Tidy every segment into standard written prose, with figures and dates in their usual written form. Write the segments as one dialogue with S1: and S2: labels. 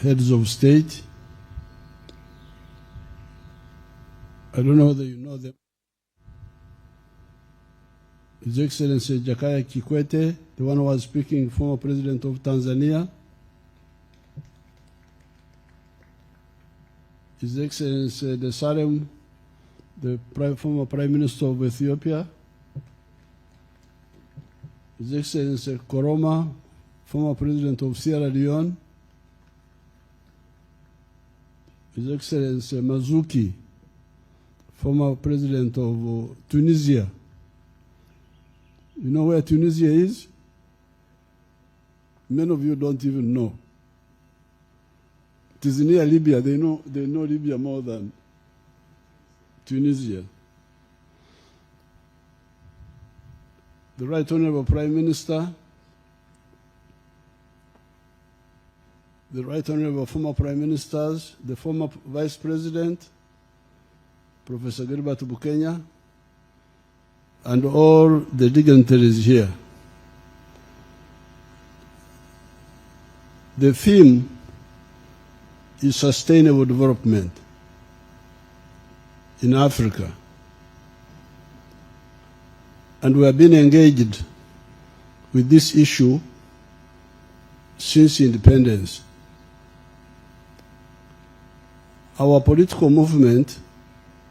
S1: heads of state. I don't know whether you know them. His Excellency Jakaya Kikwete, the one who was speaking, former President of Tanzania. His Excellency Desalegn, the former Prime Minister of Ethiopia. His Excellency Koroma, former President of Sierra Leone. His Excellency Mazuki, former President of Tunisia. You know where Tunisia is? Many of you don't even know. It is near Libya. They know Libya more than Tunisia. The Right Honorable Prime Minister, the Right Honorable former Prime Ministers, the former Vice President, Professor Gilbert Bukenya, and all the dignitaries here. The theme is sustainable development in Africa. And we have been engaged with this issue since independence. Our political movement,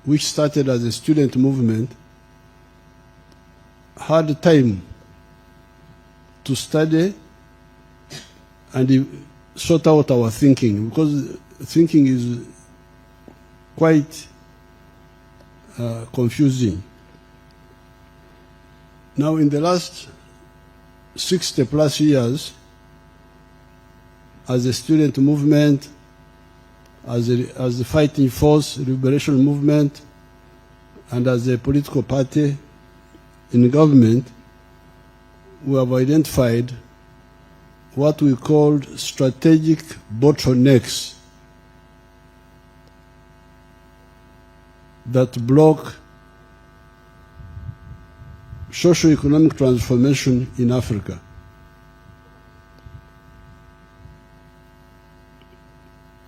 S1: which started as a student movement, had time to study and sort out our thinking, because thinking is quite confusing. Now, in the last 60 plus years, as a student movement, as a fighting force, liberation movement, and as a political party in government, we have identified what we called strategic bottlenecks that block socio-economic transformation in Africa.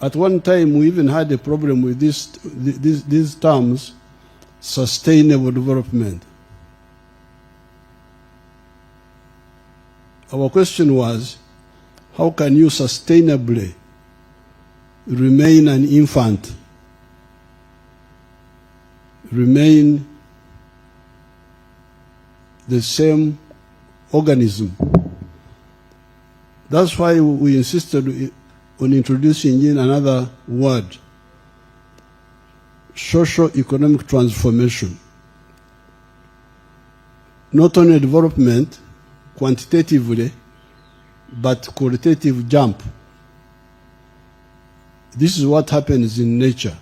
S1: At one time, we even had a problem with these terms, sustainable development. Our question was, how can you sustainably remain an infant, remain the same organism? That's why we insisted on introducing in another word, socio-economic transformation. Not only development quantitatively, but qualitative jump. This is what happens in nature.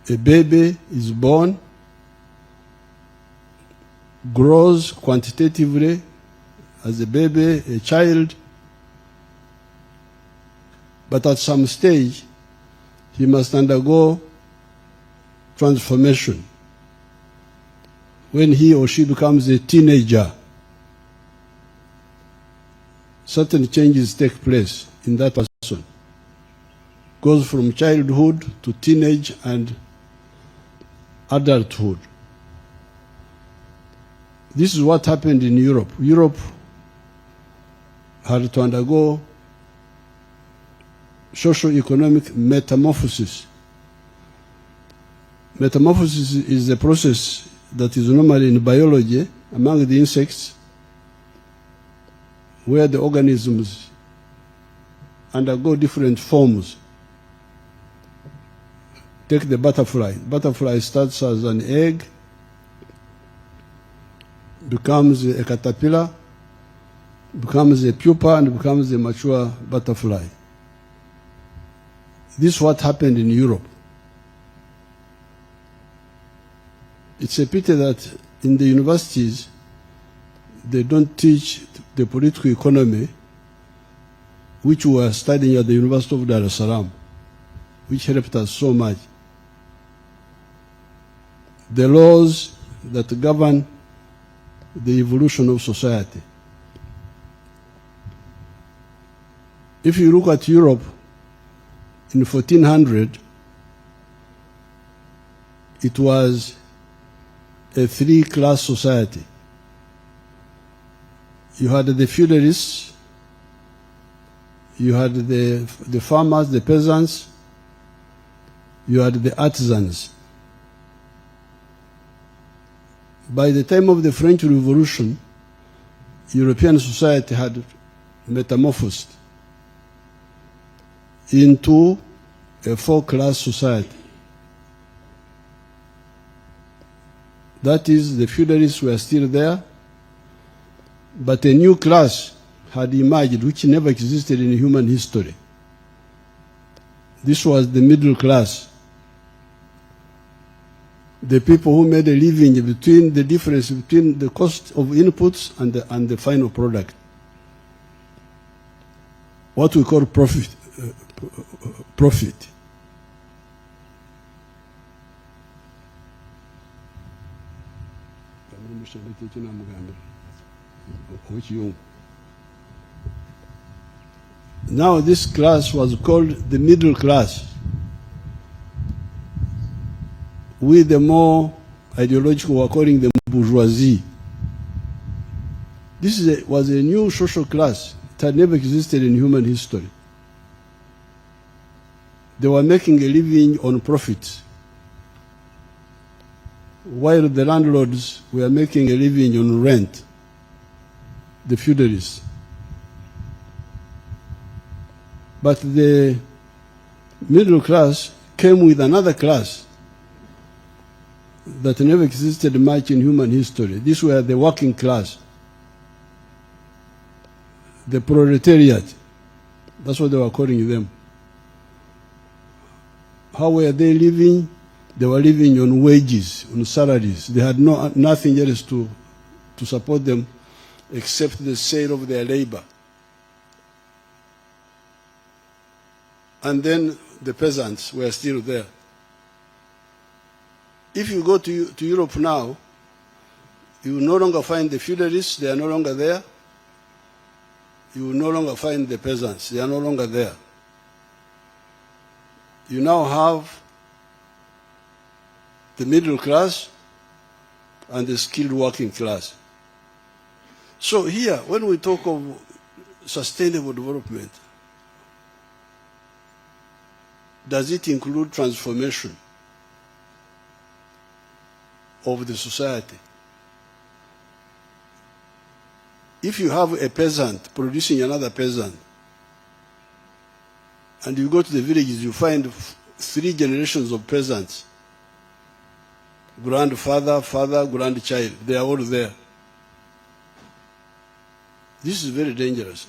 S1: A baby is born, grows quantitatively as a baby, a child, but at some stage, he must undergo transformation. When he or she becomes a teenager, certain changes take place in that person. Goes from childhood to teenage and adulthood. This is what happened in Europe. Europe had to undergo socio-economic metamorphosis. Metamorphosis is a process that is normally in biology among the insects, where the organisms undergo different forms. Take the butterfly. Butterfly starts as an egg, becomes a caterpillar, becomes a pupa, and becomes a mature butterfly. This is what happened in Europe. It's a pity that in the universities, they don't teach the political economy, which we are studying at the University of Dar es Salaam, which helped us so much. The laws that govern the evolution of society. If you look at Europe in 1400, it was a three-class society. You had the feudalists, you had the farmers, the peasants, you had the artisans. By the time of the French Revolution, European society had metamorphosed into a four-class society. That is, the feudalists were still there, but a new class had emerged which never existed in human history. This was the middle class. The people who made a living between the difference between the cost of inputs and the final product. What we call profit. Now this class was called the middle class. We, the more ideological, were calling them bourgeoisie. This was a new social class. It had never existed in human history. They were making a living on profits, while the landlords were making a living on rent, the feudalists. But the middle class came with another class that never existed much in human history. These were the working class, the proletariat. That's what they were calling them. How were they living? They were living on wages, on salaries. They had nothing else to support them except the sale of their labor. And then the peasants were still there. If you go to Europe now, you will no longer find the feudalists, they are no longer there. You will no longer find the peasants, they are no longer there. You now have the middle class and the skilled working class. So here, when we talk of sustainable development, does it include transformation of the society? If you have a peasant producing another peasant, and you go to the villages, you find 3 generations of peasants, grandfather, father, grandchild, they are all there. This is very dangerous.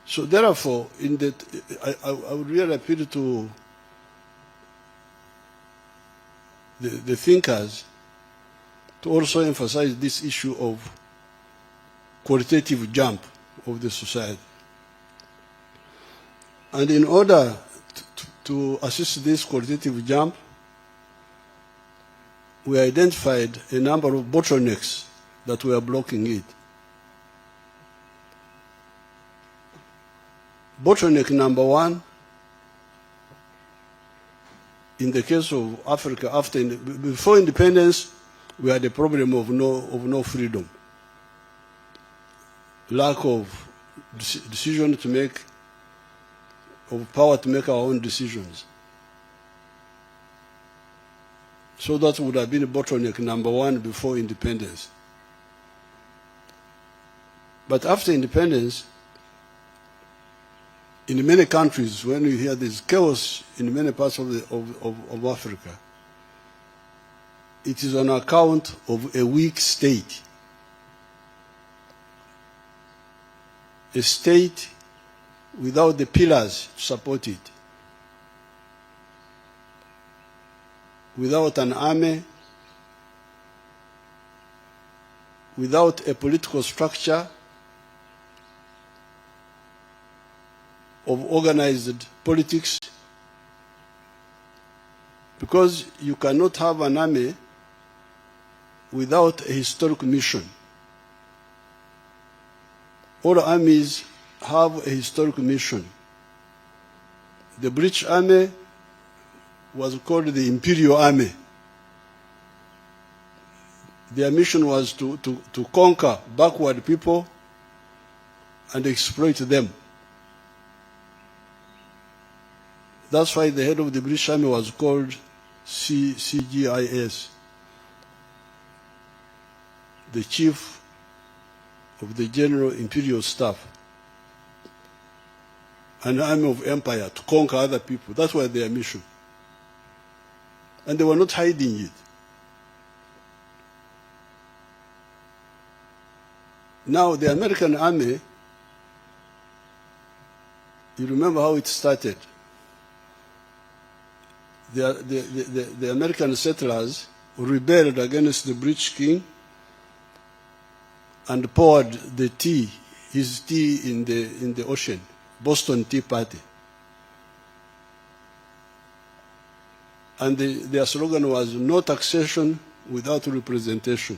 S1: So therefore, I would really appeal to the thinkers to also emphasize this issue of qualitative jump of the society. And in order to assist this qualitative jump, we identified a number of bottlenecks that were blocking it. Bottleneck number 1, in the case of Africa, before independence, we had a problem of no freedom, lack of decision to make, of power to make our own decisions. So that would have been bottleneck number 1 before independence. But after independence, in many countries, when you hear this chaos in many parts of Africa, it is on account of a weak state. A state without the pillars to support it. Without an army, without a political structure of organized politics, because you cannot have an army without a historic mission. all armies have a historical mission. The British Army was called the Imperial Army. Their mission was to conquer backward people and exploit them. That's why the head of the British Army was called CGIS, the Chief of the General Imperial Staff, an army of empire to conquer other people. That's why their mission. And they were not hiding it. Now, the American army, you remember how it started. The American settlers rebelled against the British king and poured his tea in the ocean, Boston Tea Party. And their slogan was no taxation without representation.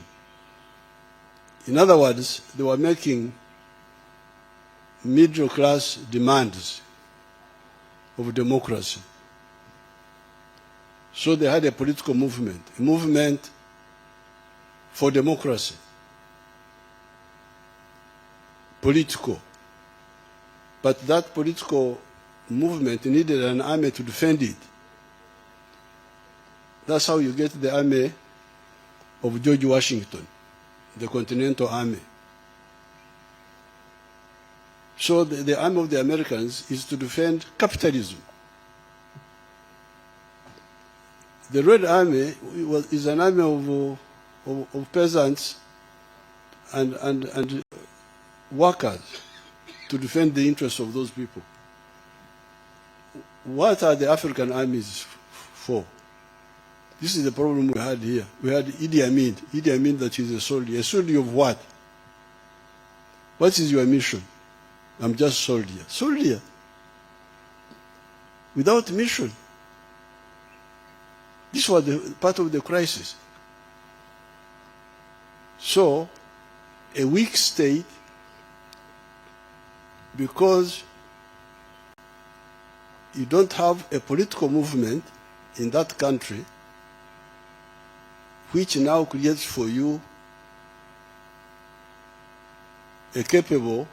S1: In other words, they were making middle-class demands of democracy. So they had a political movement, a movement for democracy, political. But that political movement needed an army to defend it. That's how you get the army of George Washington, the Continental Army. So the army of the Americans is to defend capitalism. The Red Army is an army of peasants and workers to defend the interests of those people. What are the African armies for? This is the problem we had here. We had Idi Amin. Idi Amin, that is a soldier. A soldier of what? What is your mission? I'm just soldier. Soldier. Without mission. This was part of the crisis. So, a weak state, because you don't have a political movement in that country, which now creates for you a capable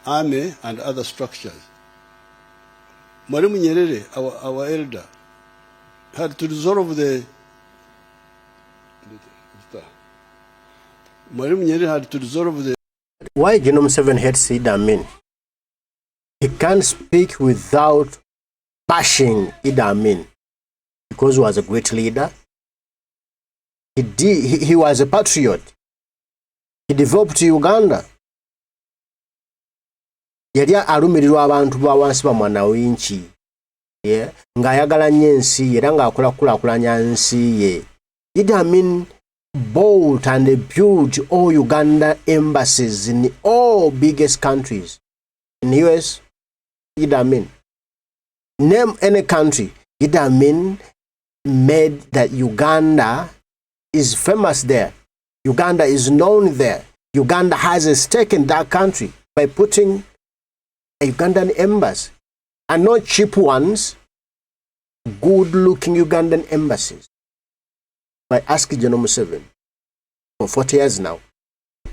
S1: army and other structures. Mwalimu Nyerere, our elder, had to resolve
S2: Why General Museveni hates Idi Amin? He can't speak without bashing Idi Amin because he was a great leader. He was a patriot. He developed Uganda. Yali alumirirwa abantu ba wansi ba mwana w'inchi. Ng'ayagala nnyo ensi ye era ng'akulakulanya nsi ye. Idi Amin built and built all Uganda embassies in all biggest countries. In the US, Idi Amin. Name any country, Idi Amin made that Uganda is famous there. Uganda is known there. Uganda has a stake in that country by putting a Ugandan embassy. And not cheap ones, good-looking Ugandan embassies. By asking General Museveni, for 40 years now,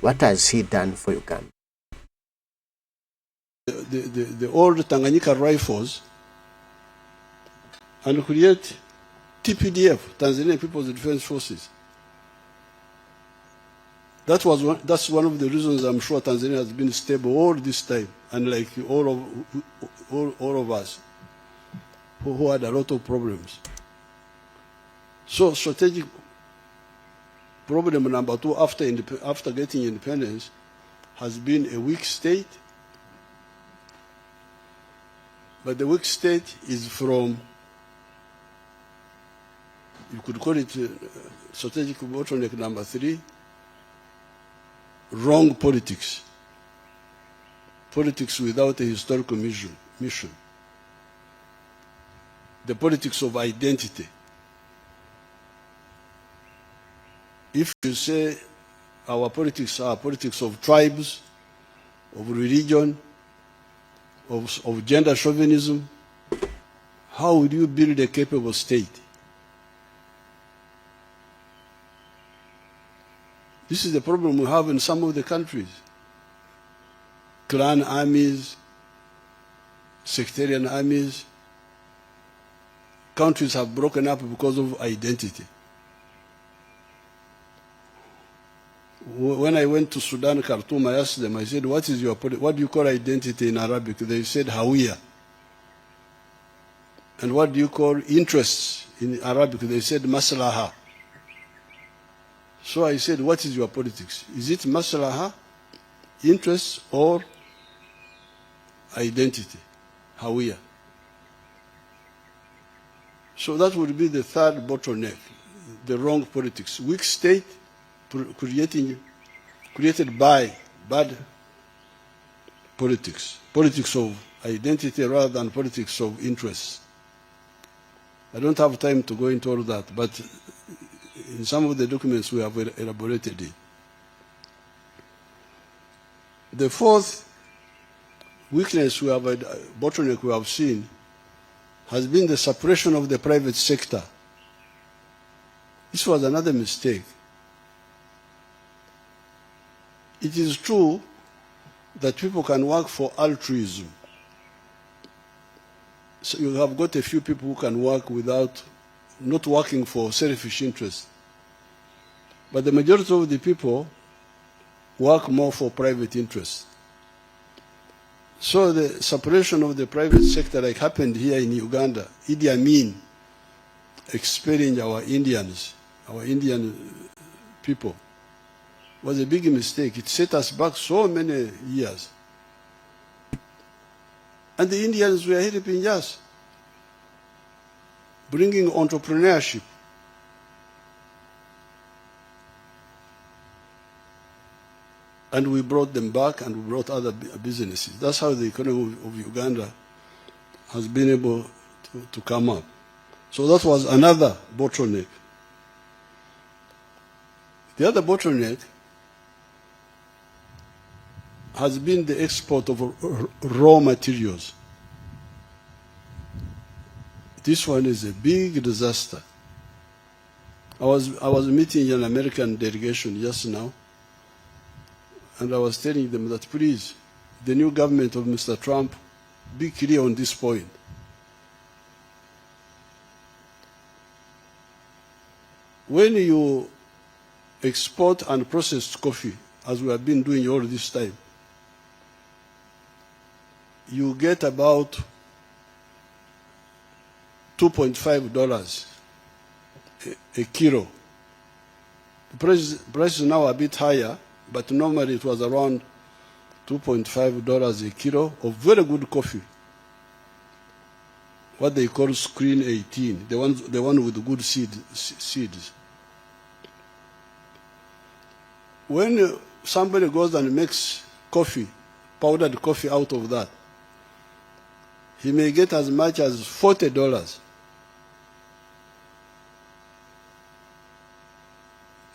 S2: what has he done for Uganda?
S1: The old Tanganyika rifles and create TPDF, Tanzanian People's Defense Forces. That's one of the reasons I'm sure Tanzania has been stable all this time, unlike all of us who had a lot of problems. So strategic problem number 2 after getting independence has been a weak state. But the weak state is from, you could call it strategic bottleneck number 3, wrong politics. Politics without a historical mission. The politics of identity. If you say our politics are politics of tribes, of religion, of gender chauvinism, how would you build a capable state? This is the problem we have in some of the countries. Clan armies, sectarian armies. Countries have broken up because of identity. When I went to Sudan, Khartoum, I asked them, I said, what do you call identity in Arabic? They said, Hawiya. And what do you call interests in Arabic? They said, Maslaha. So I said, what is your politics? Is it Maslaha, interests, or identity? Hawiya. So that would be the third bottleneck, the wrong politics. Weak state created by bad politics, politics of identity rather than politics of interests. I don't have time to go into all that, but in some of the documents we have elaborated it. The fourth weakness bottleneck we have seen has been the suppression of the private sector. This was another mistake. It is true that people can work for altruism. So you have got a few people who can work without not working for selfish interest. But the majority of the people work more for private interest. So the separation of the private sector, like happened here in Uganda, Idi Amin expelling our Indian people, was a big mistake. It set us back so many years. And the Indians were helping us, bringing entrepreneurship. And we brought them back, and we brought other businesses. That's how the economy of Uganda has been able to come up. So that was another bottleneck. The other bottleneck has been the export of raw materials. This one is a big disaster. I was meeting an American delegation just now, and I was telling them that, please, the new government of Mr. Trump, be clear on this point. When you export and process coffee, as we have been doing all this time, you get about $2.5 a kilo. The price is now a bit higher, but normally it was around $2.5 a kilo of very good coffee. What they call screen 18, the one with good seeds. When somebody goes and makes coffee, powdered coffee out of that, he may get as much as $40.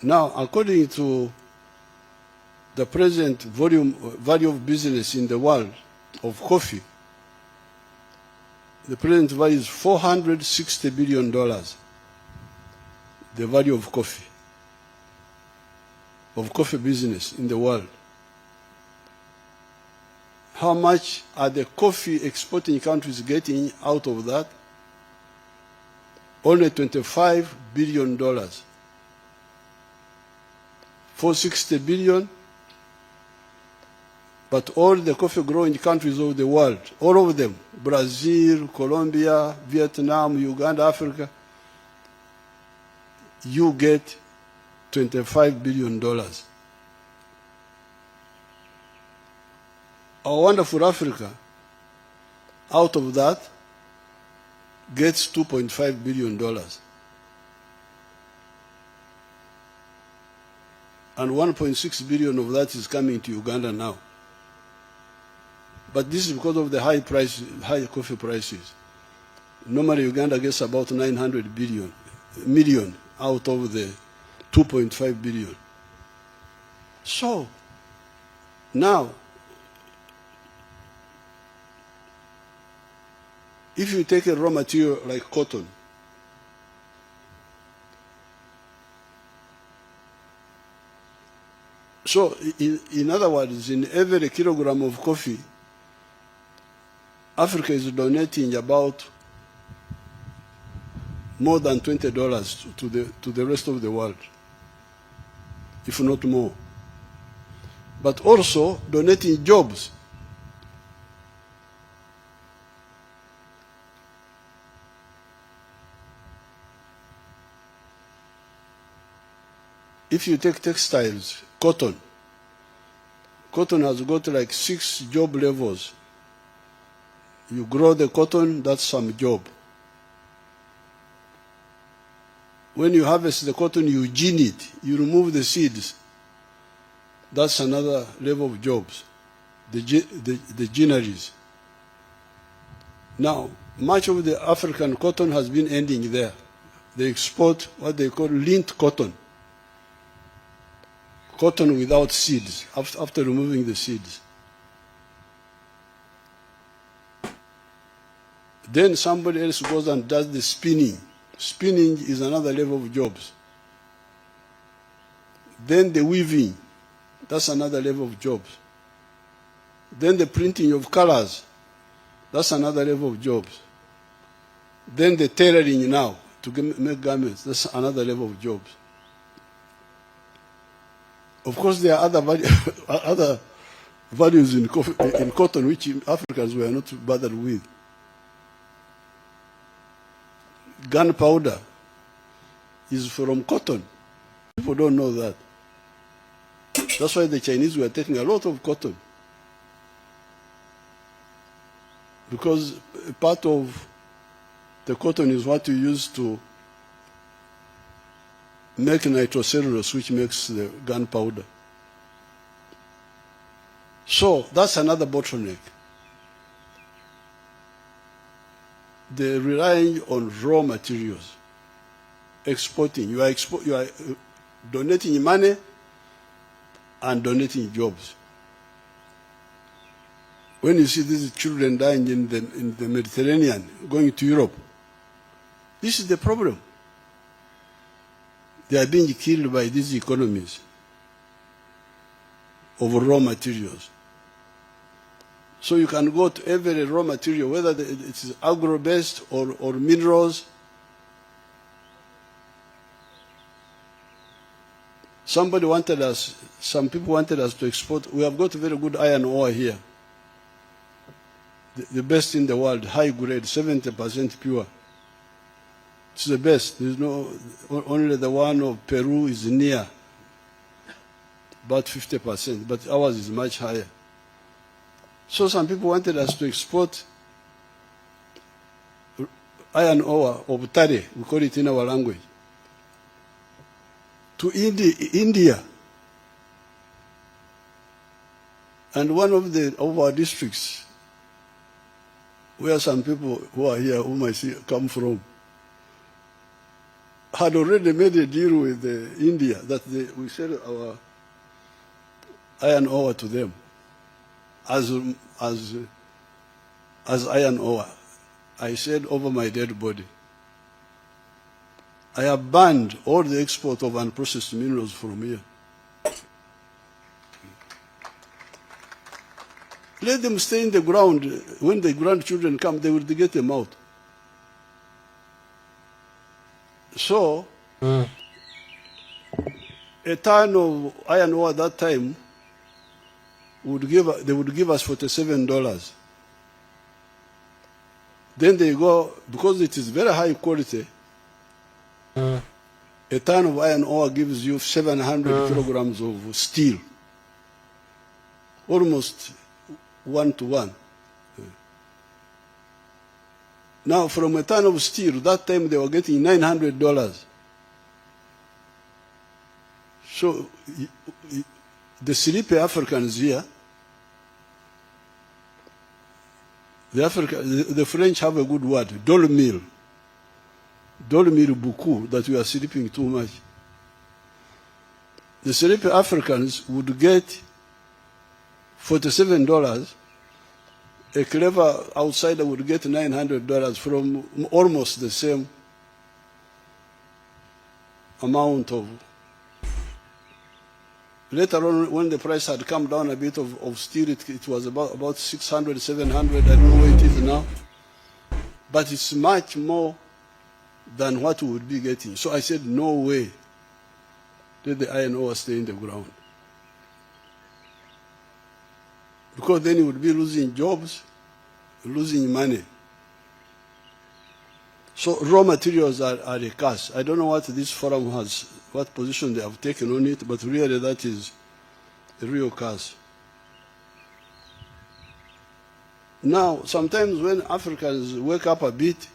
S1: Now, according to the present value of business in the world of coffee, the present value is $460 billion, the value of coffee business in the world. How much are the coffee exporting countries getting out of that? Only $25 billion. $460 billion, but all the coffee growing countries of the world, all of them, Brazil, Colombia, Vietnam, Uganda, Africa, you get $25 billion. Our wonderful Africa, out of that, gets $2.5 billion. And 1.6 billion of that is coming to Uganda now. But this is because of the high coffee prices. Normally Uganda gets about 900 million out of the 2.5 billion. So now if you take a raw material like cotton, so in other words, in every kilogram of coffee, Africa is donating about more than $20 to the rest of the world, if not more. But also donating jobs. If you take textiles, cotton has got like 6 job levels. You grow the cotton, that's some job. When you harvest the cotton, you gin it, you remove the seeds. That's another level of jobs, the ginneries. Now, much of the African cotton has been ending there. They export what they call lint cotton, cotton without seeds, after removing the seeds. Then somebody else goes and does the spinning. Spinning is another level of jobs. Then the weaving, that's another level of jobs. Then the printing of colors, that's another level of jobs. Then the tailoring now to make garments, that's another level of jobs. Of course, there are other values in cotton which Africans were not bothered with. Gunpowder is from cotton. People don't know that. That's why the Chinese were taking a lot of cotton. Because part of the cotton is what you use to make nitrocellulose, which makes the gunpowder. So that's another bottleneck. They're relying on raw materials, exporting. You are donating money and donating jobs. When you see these children dying in the Mediterranean, going to Europe, this is the problem. They are being killed by these economies of raw materials. So you can go to every raw material, whether it is agro-based or minerals. Some people wanted us to export. We have got very good iron ore here. The best in the world, high grade, 70% pure. It's the best. There's only the one of Peru is near, about 50%, but ours is much higher. So some people wanted us to export iron ore, or butare, we call it in our language, to India. And one of our districts, where some people who are here, whom I see come from, had already made a deal with India that we sell our iron ore to them as iron ore. I said over my dead body, I have banned all the export of unprocessed minerals from here. Let them stay in the ground. When the grandchildren come, they will get them out. So, a ton of iron ore at that time they would give us $47. Then they go, because it is very high quality, a ton of iron ore gives you 700 kilograms of steel, almost 1-to-1. Now, from a ton of steel, that time they were getting $900. So, the sleepy Africans here, the French have a good word, dormir beaucoup, that we are sleeping too much. The sleepy Africans would get $47, a clever outsider would get $900 from almost the same amount of. Later on, when the price had come down a bit of steel, it was about 600, 700, I don't know where it is now. But it's much more than what we would be getting. So I said, no way let the iron ore stay in the ground. Because then you would be losing jobs, losing money. So raw materials are a curse. I don't know what this forum has, what position they have taken on it, but really that is a real curse. Now, sometimes when Africans wake up a bit,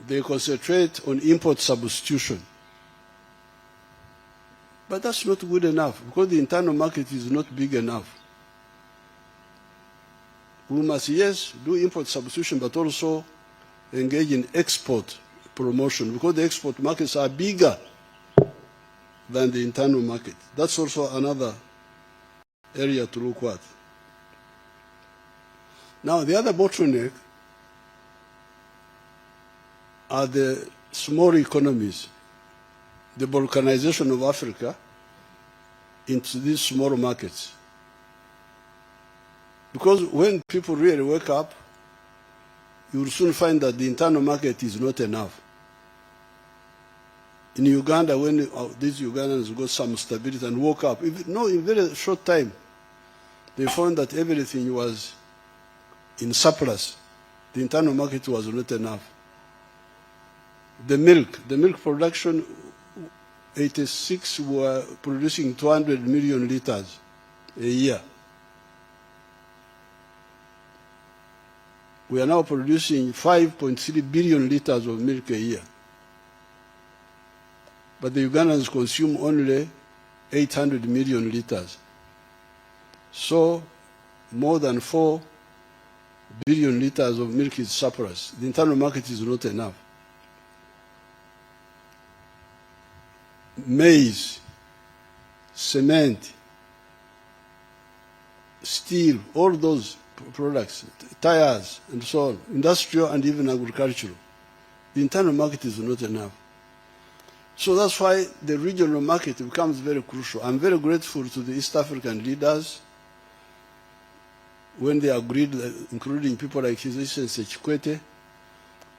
S1: they concentrate on import substitution. But that's not good enough, because the internal market is not big enough. We must, yes, do import substitution, but also engage in export promotion, because the export markets are bigger than the internal market. That's also another area to look at. Now, the other bottleneck are the small economies, the balkanization of Africa into these small markets. Because when people really wake up, you will soon find that the internal market is not enough. In Uganda, when these Ugandans got some stability and woke up, in very short time, they found that everything was in surplus. The internal market was not enough. The milk production, 86 were producing 200 million liters a year. We are now producing 5.3 billion liters of milk a year. But the Ugandans consume only 800 million liters. So more than 4 billion liters of milk is surplus. The internal market is not enough. Maize, cement, steel, all those products, tires and so on, industrial and even agricultural. The internal market is not enough. So that's why the regional market becomes very crucial. I'm very grateful to the East African leaders when they agreed, including people like His Excellency Chikwete,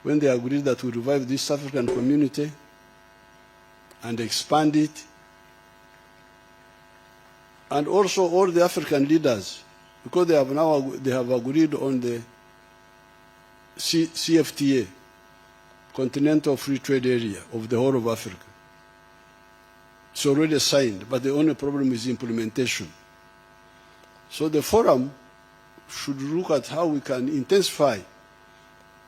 S1: when they agreed that we revive the East African community and expand it. And also all the African leaders, because they have agreed on the CFTA, Continental Free Trade Area of the whole of Africa. It's already signed, but the only problem is implementation. So the forum should look at how we can intensify,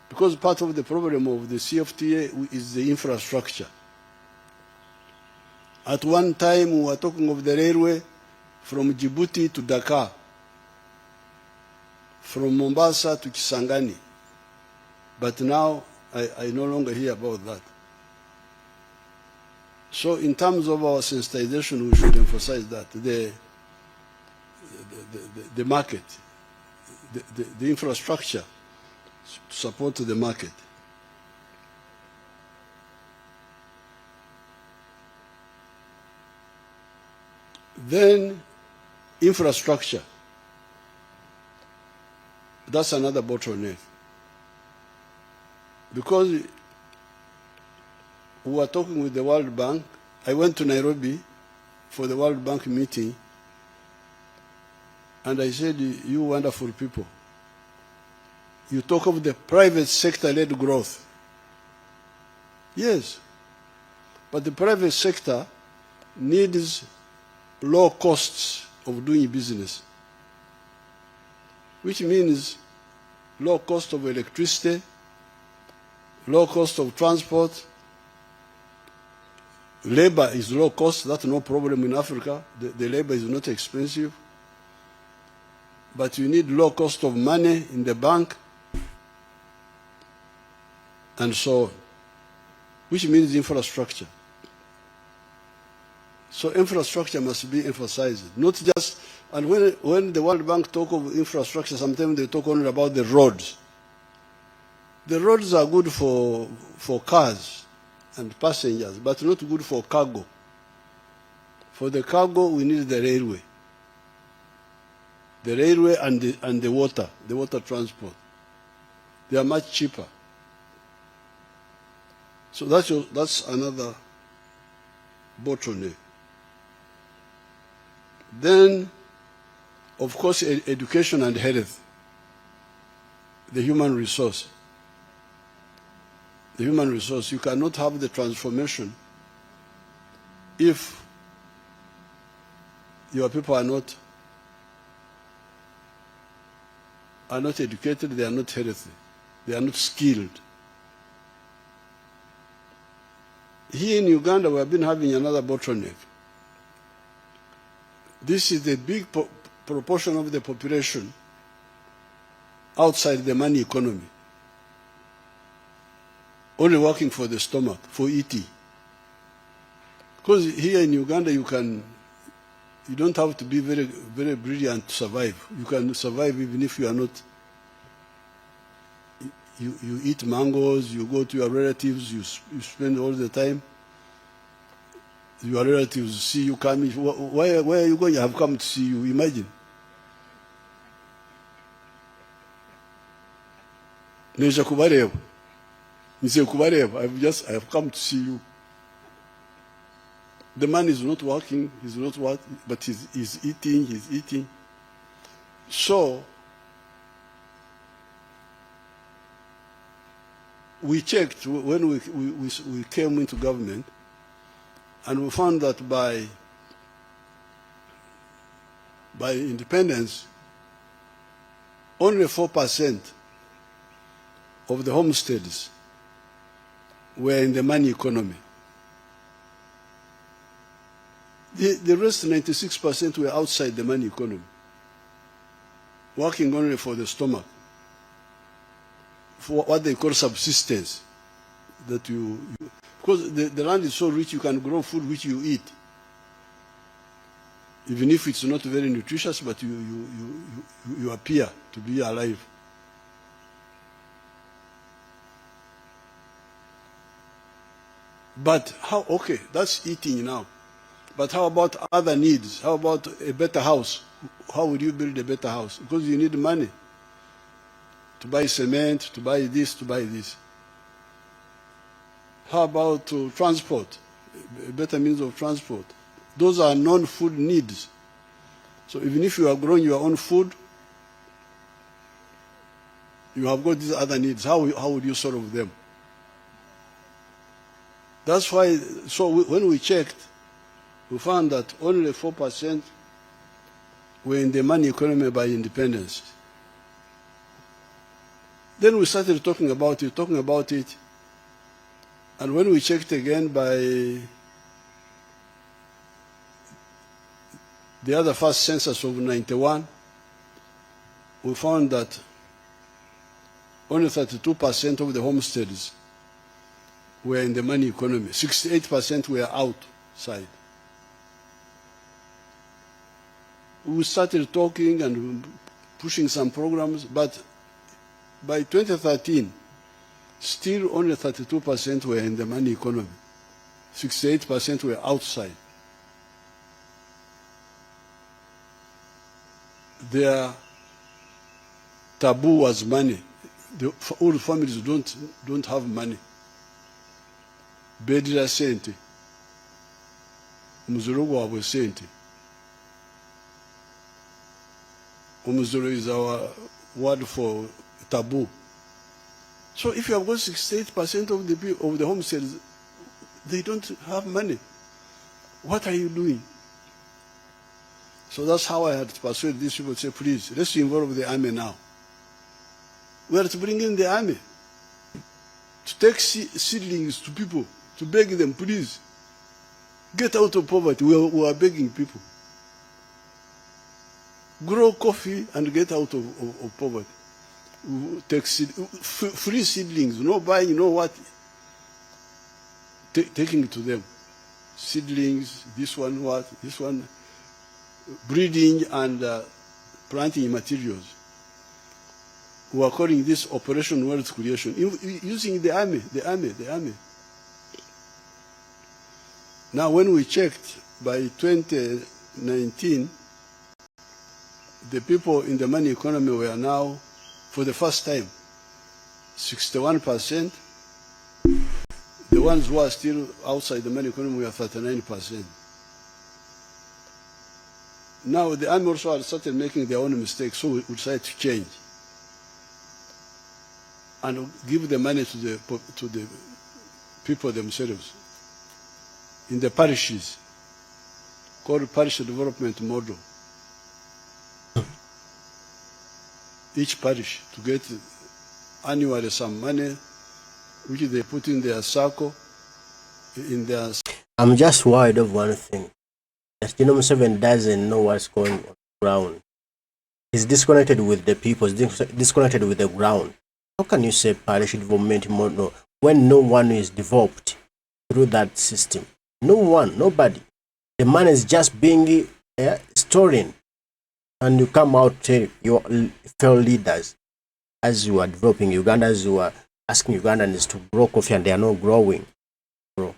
S1: because part of the problem of the CFTA is the infrastructure. At one time, we were talking of the railway from Djibouti to Dakar, from Mombasa to Kisangani. But now, I no longer hear about that. So in terms of our sensitization, we should emphasize that the market, the infrastructure to support the market. Then infrastructure. That's another bottleneck. Because we were talking with the World Bank. I went to Nairobi for the World Bank meeting, and I said, you wonderful people, you talk of the private sector-led growth. Yes, but the private sector needs low costs of doing business, which means low cost of electricity, low cost of transport. Labor is low cost, that's no problem in Africa. The labor is not expensive. But you need low cost of money in the bank, and so on, which means infrastructure. So infrastructure must be emphasized, not just And when the World Bank talk of infrastructure, sometimes they talk only about the roads. The roads are good for cars and passengers, but not good for cargo. For the cargo, we need the railway. The railway and the water transport. They are much cheaper. So that's another bottleneck. Then, of course, education and health, the human resource. The human resource, you cannot have the transformation if your people are not educated, they are not healthy, they are not skilled. Here in Uganda, we have been having another bottleneck. This is the big proportion of the population outside the money economy, only working for the stomach, for eating. Because here in Uganda, you don't have to be very, very brilliant to survive. You can survive even if you are not. You eat mangoes, you go to your relatives, you spend all the time. Your relatives see you coming. Where are you going? I have come to see you. Imagine. Neja kubareba. Nise kubareba. I have come to see you. The man is not working, he's not what, but he's eating. So, we checked when we came into government, and we found that by independence, only 4% of the homesteads were in the money economy. The rest, 96%, were outside the money economy, working only for the stomach, for what they call subsistence. That because the land is so rich, you can grow food which you eat, even if it's not very nutritious, but you appear to be alive. But how? Okay, that's eating now. But how about other needs? How about a better house? How would you build a better house? Because you need money to buy cement, to buy this, to buy this. How about transport? A better means of transport. Those are non-food needs. So even if you are growing your own food, you have got these other needs. How would you solve them? That's why, when we checked, we found that only 4% were in the money economy by independence. Then we started talking about it, and when we checked again by the other first census of 91, we found that only 32% of the homesteads were in the money economy. 68% were outside. We started talking and pushing some programs, but by 2013, still only 32% were in the money economy. 68% were outside. Their taboo was money. All families don't have money. Bedira sente. Umuzuru wabwe sente. Umuzuru is our word for taboo. So if you have got 68% of the homesteads, they don't have money. What are you doing? So that's how I had to persuade these people to say, please, let's involve the army now. We are to bring in the army to take seedlings to people, to beg them, please, get out of poverty. We are begging people. Grow coffee and get out of poverty. Take free seedlings, no buying, no what. Taking it to them. Seedlings, this one what, this one. breeding and planting materials. We are calling this Operation Wealth Creation, using the army. Now, when we checked, by 2019, the people in the money economy were now, for the first time, 61%. The ones who are still outside the money economy were 39%. Now, the army also had started making their own mistakes, so we decided to change and give the money to the people themselves in the parishes, called parish development model. Each parish to get annually some money, which they put in their circle, in their...
S2: I'm just worried of one thing. That Museveni doesn't know what's going on the ground. He's disconnected with the people, he's disconnected with the ground. How can you say parish development model when no one is developed through that system? No one, nobody. The money is just being stolen. And you come out to your fellow leaders as you are developing Uganda, as you are asking Ugandans to grow coffee and they are not growing. Bro.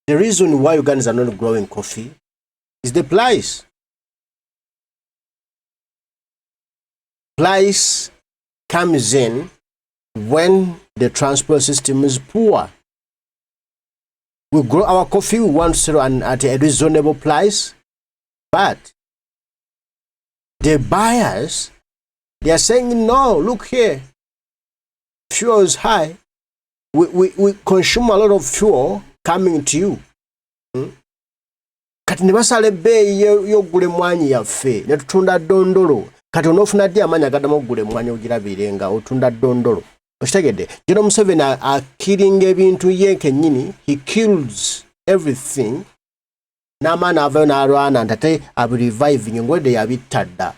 S2: The reason why Ugandans are not growing coffee is the price. Price comes in when the transport system is poor. We grow our coffee, we want to sell at a reasonable price, but the buyers, they are saying, no, look here, fuel is high. We consume a lot of fuel coming to you. Kati nebasala ebbeeyi y'ogula emmwanyi yaffe ne tutunda ddondolo. Kati onoofuna ddi amaanyi agaddamu okugula emmwanyi ogirabire nga otunda ddondolo. Okitegedde? General Museveni akiringa ebintu ye kennyini, he kills everything. N'amaani avayo n'alwana nti ate abireviving ng'odde yabitta dda.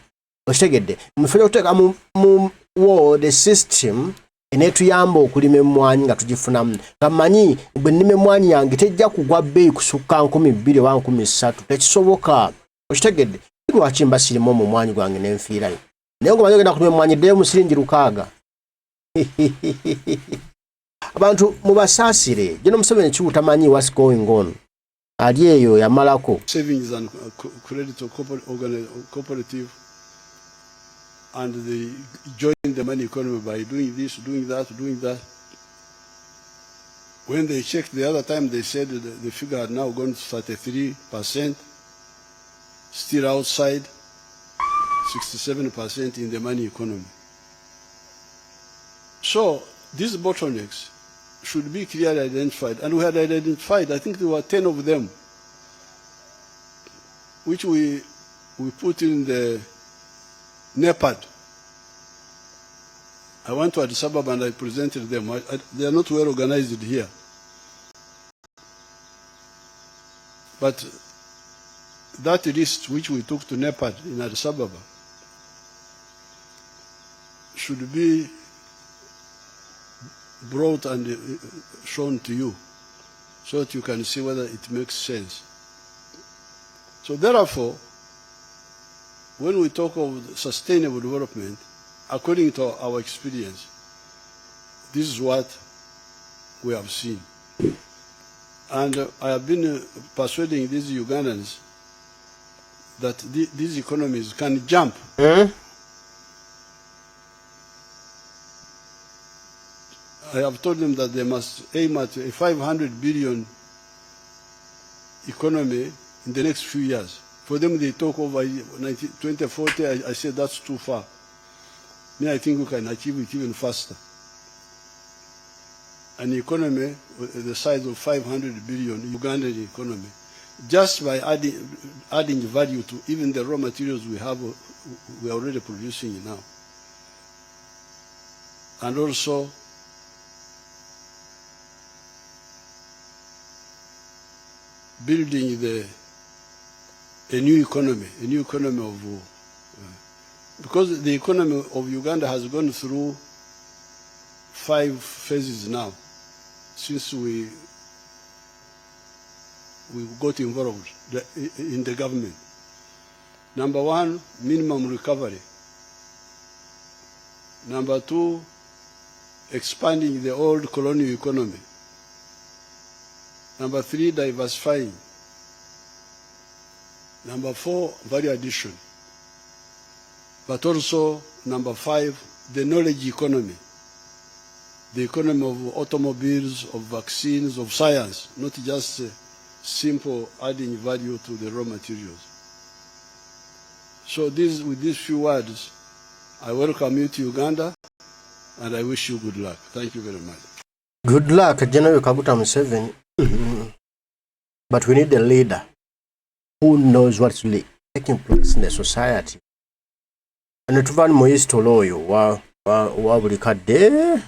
S2: Okitegedde? Mufere okuteeka mu war the system eneetuyamba okulima emmwanyi nga tugifunamu. Kamanyi bwe nnima emmwanyi yange tejja kugwa bbeeyi kusukka 2,200 oba 3,000. Tekisoboka. Okitegedde? Lwaki mba sirimu mu mwanyi gwange n'enfiirayo? Naye ng'omanyi ogenda kulima emmwanyi ddeyo mu siringi 600. Abantu mubasaasire. General Museveni kibutamanyi what's going on. Ali eyo yamalako.
S1: Savings and credit cooperative, and they join the money economy by doing this, doing that. When they checked the other time, they said the figure had now gone to 33%, still outside 67% in the money economy. So these bottlenecks should be clearly identified, and we had identified, I think there were 10 of them, which we put in the NEPAD. I went to Addis Ababa and I presented them. They are not well organized here. But that list which we took to NEPAD in Addis Ababa should be brought and shown to you so that you can see whether it makes sense. So therefore, when we talk of sustainable development, according to our experience, this is what we have seen. And I have been persuading these Ugandans that these economies can jump. I have told them that they must aim at a 500 billion economy in the next few years. For them, they talk over 2040. I said that's too far. Me, I think we can achieve it even faster. An economy the size of 500 billion, Ugandan economy, just by adding value to even the raw materials we have, we are already producing now. And also, building a new economy of, because the economy of Uganda has gone through 5 phases now, since we got involved. in the government. Number one, minimum recovery. Number two, expanding the old colonial economy. Number three, diversifying. Number four, value addition. But also, number five, the knowledge economy. The economy of automobiles, of vaccines, of science, not just simple adding value to the raw materials. So with these few words, I welcome you to Uganda, and I wish you good luck. Thank you very much.
S2: Good luck, General Kaguta Museveni. But we need a leader who knows what's really taking place in the society. And tuvan moyisto loyo wa bulikadde